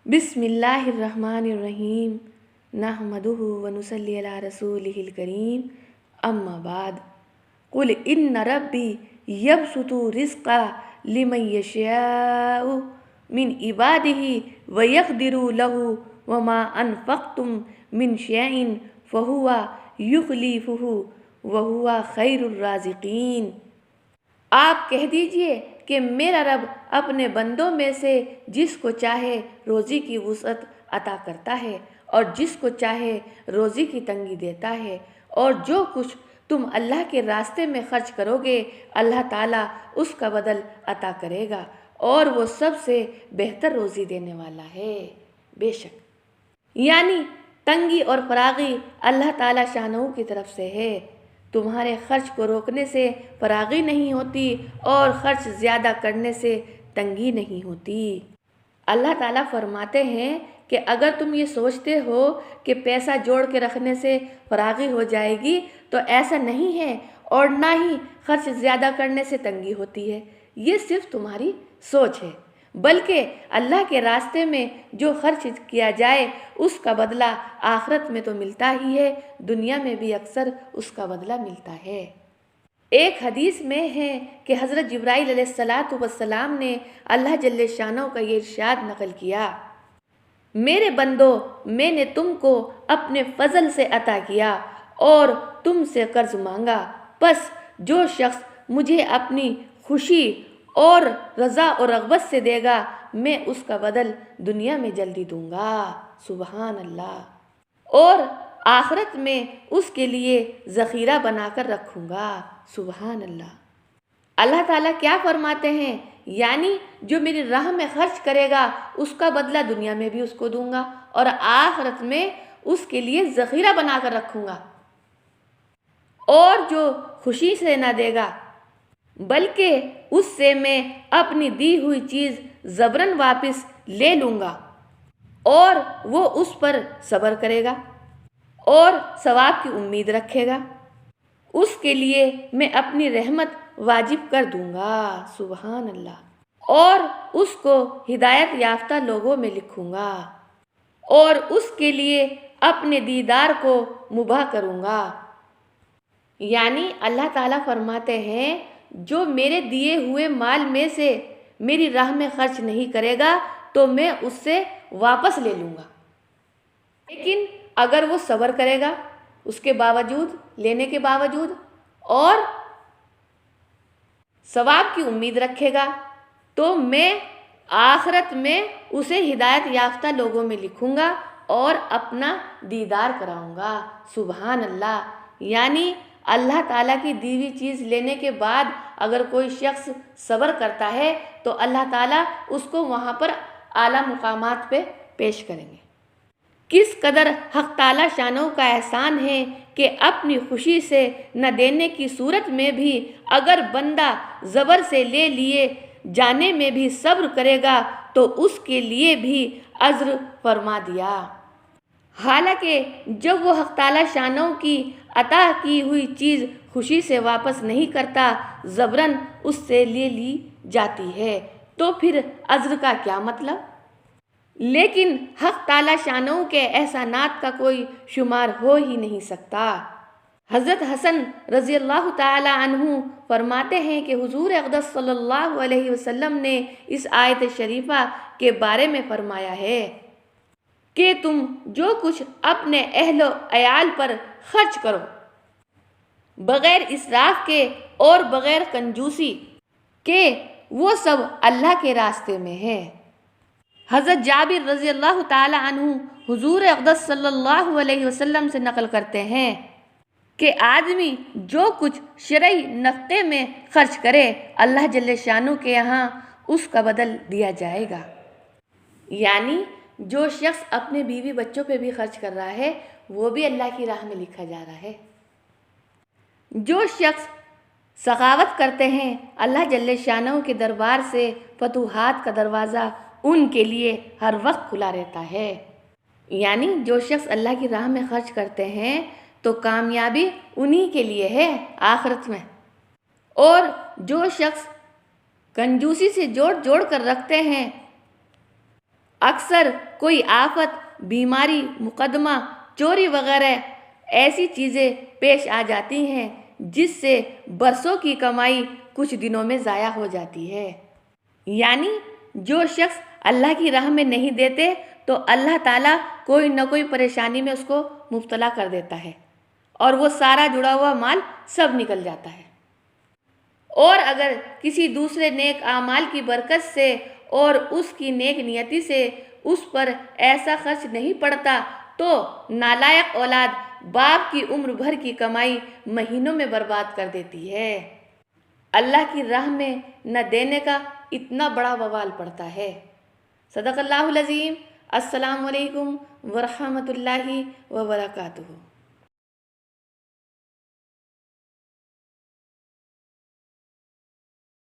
بسم اللہ الرحمن الرحیم نحمدہ ونصلی علی رسولہ الکریم اما بعد قل ان ربی یبسط الرزق لمن یشاء من عبادہ ویقدر لہ وما انفقتم من شیء فہو یخلفہ وہو خیر الرازقین۔ آپ کہہ دیجئے کہ میرا رب اپنے بندوں میں سے جس کو چاہے روزی کی وسعت عطا کرتا ہے اور جس کو چاہے روزی کی تنگی دیتا ہے، اور جو کچھ تم اللہ کے راستے میں خرچ کرو گے اللہ تعالیٰ اس کا بدل عطا کرے گا، اور وہ سب سے بہتر روزی دینے والا ہے۔ بے شک یعنی تنگی اور فراغی اللہ تعالیٰ شانہ کی طرف سے ہے۔ تمہارے خرچ کو روکنے سے فراغی نہیں ہوتی اور خرچ زیادہ کرنے سے تنگی نہیں ہوتی۔ اللہ تعالیٰ فرماتے ہیں کہ اگر تم یہ سوچتے ہو کہ پیسہ جوڑ کے رکھنے سے فراغی ہو جائے گی تو ایسا نہیں ہے، اور نہ ہی خرچ زیادہ کرنے سے تنگی ہوتی ہے۔ یہ صرف تمہاری سوچ ہے، بلکہ اللہ کے راستے میں جو خرچ کیا جائے اس کا بدلہ آخرت میں تو ملتا ہی ہے، دنیا میں بھی اکثر اس کا بدلہ ملتا ہے۔ ایک حدیث میں ہے کہ حضرت جبرائیل علیہ السلام نے اللہ جل شانہ کا یہ ارشاد نقل کیا: میرے بندو، میں نے تم کو اپنے فضل سے عطا کیا اور تم سے قرض مانگا، پس جو شخص مجھے اپنی خوشی اور رضا اور رغبت سے دے گا میں اس کا بدل دنیا میں جلدی دوں گا، سبحان اللہ، اور آخرت میں اس کے لیے ذخیرہ بنا کر رکھوں گا، سبحان اللہ۔ اللہ تعالیٰ کیا فرماتے ہیں؟ یعنی جو میری راہ میں خرچ کرے گا اس کا بدلہ دنیا میں بھی اس کو دوں گا اور آخرت میں اس کے لیے ذخیرہ بنا کر رکھوں گا، اور جو خوشی سے نہ دے گا بلکہ اس سے میں اپنی دی ہوئی چیز زبراً واپس لے لوں گا، اور وہ اس پر صبر کرے گا اور ثواب کی امید رکھے گا، اس کے لیے میں اپنی رحمت واجب کر دوں گا، سبحان اللہ، اور اس کو ہدایت یافتہ لوگوں میں لکھوں گا، اور اس کے لیے اپنے دیدار کو مباح کروں گا۔ یعنی اللہ تعالیٰ فرماتے ہیں جو میرے دیے ہوئے مال میں سے میری راہ میں خرچ نہیں کرے گا تو میں اس سے واپس لے لوں گا، لیکن اگر وہ صبر کرے گا اس کے باوجود، لینے کے باوجود، اور ثواب کی امید رکھے گا تو میں آخرت میں اسے ہدایت یافتہ لوگوں میں لکھوں گا اور اپنا دیدار کراؤں گا، سبحان اللہ۔ یعنی اللہ تعالیٰ کی دی ہوئی چیز لینے کے بعد اگر کوئی شخص صبر کرتا ہے تو اللہ تعالیٰ اس کو وہاں پر اعلیٰ مقامات پہ پیش کریں گے۔ کس قدر حق تعالیٰ شانہ کا احسان ہے کہ اپنی خوشی سے نہ دینے کی صورت میں بھی اگر بندہ زبر سے لے لیے جانے میں بھی صبر کرے گا تو اس کے لیے بھی اجر فرما دیا۔ حالانکہ جب وہ حق تعالیٰ شانہ کی عطا کی ہوئی چیز خوشی سے واپس نہیں کرتا، زبراً اس سے لے لی جاتی ہے، تو پھر اجر کا کیا مطلب؟ لیکن حق تعالیٰ شانہ کے احسانات کا کوئی شمار ہو ہی نہیں سکتا۔ حضرت حسن رضی اللہ تعالی عنہ فرماتے ہیں کہ حضور اقدس صلی اللہ علیہ وسلم نے اس آیت شریفہ کے بارے میں فرمایا ہے کہ تم جو کچھ اپنے اہل و عیال پر خرچ کرو بغیر اسراف کے اور بغیر کنجوسی کے، وہ سب اللہ کے راستے میں ہے۔ حضرت جابر رضی اللہ تعالی عنہ حضور اقدس صلی اللہ علیہ وسلم سے نقل کرتے ہیں کہ آدمی جو کچھ شرعی نفقے میں خرچ کرے اللہ جل شانہ کے یہاں اس کا بدل دیا جائے گا۔ یعنی جو شخص اپنے بیوی بچوں پہ بھی خرچ کر رہا ہے وہ بھی اللہ کی راہ میں لکھا جا رہا ہے۔ جو شخص سخاوت کرتے ہیں اللہ جل شانہ کے دربار سے فتوحات کا دروازہ ان کے لیے ہر وقت کھلا رہتا ہے۔ یعنی جو شخص اللہ کی راہ میں خرچ کرتے ہیں تو کامیابی انہی کے لیے ہے آخرت میں، اور جو شخص کنجوسی سے جوڑ جوڑ کر رکھتے ہیں اکثر کوئی آفت، بیماری، مقدمہ، چوری وغیرہ ایسی چیزیں پیش آ جاتی ہیں جس سے برسوں کی کمائی کچھ دنوں میں ضائع ہو جاتی ہے۔ یعنی جو شخص اللہ کی راہ میں نہیں دیتے تو اللہ تعالیٰ کوئی نہ کوئی پریشانی میں اس کو مبتلا کر دیتا ہے اور وہ سارا جڑا ہوا مال سب نکل جاتا ہے۔ اور اگر کسی دوسرے نیک اعمال کی برکت سے اور اس کی نیک نیتی سے اس پر ایسا خرچ نہیں پڑتا تو نالائق اولاد باپ کی عمر بھر کی کمائی مہینوں میں برباد کر دیتی ہے۔ اللہ کی راہ میں نہ دینے کا اتنا بڑا وبال پڑتا ہے۔ صدق اللہ العظیم۔ السلام علیکم ورحمۃ اللہ وبرکاتہ۔